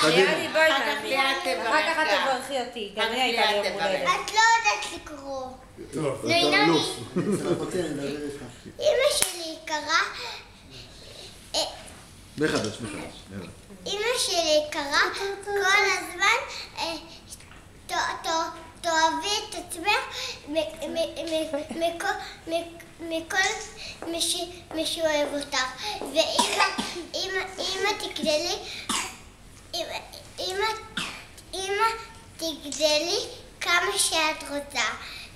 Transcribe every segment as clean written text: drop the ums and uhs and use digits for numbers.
יאללה, בואי אחר כך את תברכי אותי, גם היא הייתה לי יום הולדת. את לא יודעת לקרוא. טוב, אמא שלי יקרה, מחדש. אמא שלי יקרה, כל הזמן תאהבי את עצמך מכל מי שאוהב אותך. ואמא תגדלי, אמא תגדלי כמה שאת רוצה,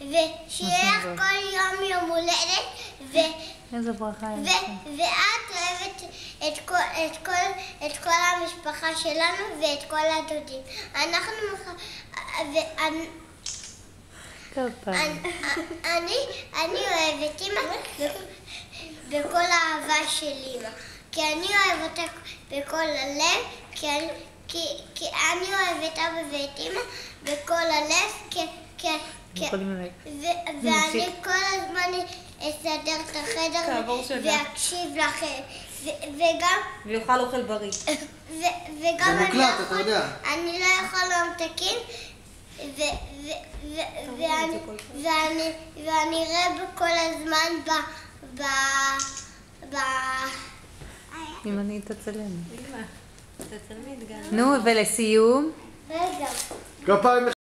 ושיהיה לך כל יום הולדת, איזה ברכה. ואת אוהבת את כל המשפחה שלנו ואת כל הדודים. אני אוהבת אמא בכל האהבה של אמא, כי אני אוהב אותה בכל הלב, כי אני אוהבת אבא ואת אמא בכל הלב, ואני כל הזמן אסדר את החדר ואקשיב לכם, ויאכל אוכל בריא. וגם זה מוקלט, אתה יודע. אני לא יכול ממתקים, ואני אראה כל הזמן אם אני אתצלם. אמא, אתה תלמיד גם. נו, ולסיום? רגע. כפיים